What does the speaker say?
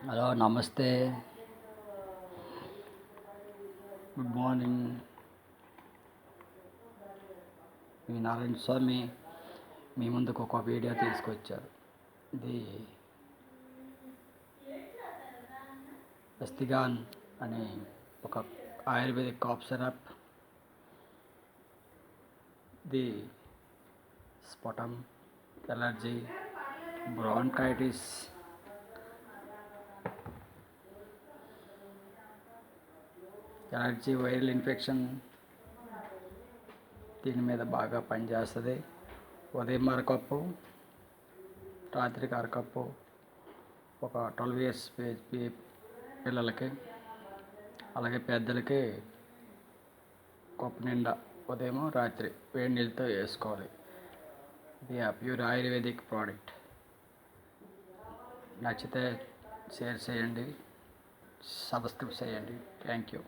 Hello నమస్తే, good morning. మీ నారాయణ స్వామి మీ ముందుకు ఒక వీడియో తీసుకొచ్చారు. ఇది ఎస్తిగాన్ అనే ఒక ఆయుర్వేదిక్ కాఫ్ సిరప్. ఇది sputum, allergy, bronchitis, viral infection దీని మీద బాగా పనిచేస్తుంది. ఉదయం అరకప్పు, రాత్రికి అరకప్పు. ఒక 12 ఇయర్స్ పిల్లలకి, అలాగే పెద్దలకి కప్పు నిండా ఉదయం రాత్రి వేడి నీళ్ళతో వేసుకోవాలి. ఇది ప్యూర్ ఆయుర్వేదిక్ ప్రోడక్ట్. నచ్చితే షేర్ చేయండి, సబ్స్క్రైబ్ చేయండి. Thank you.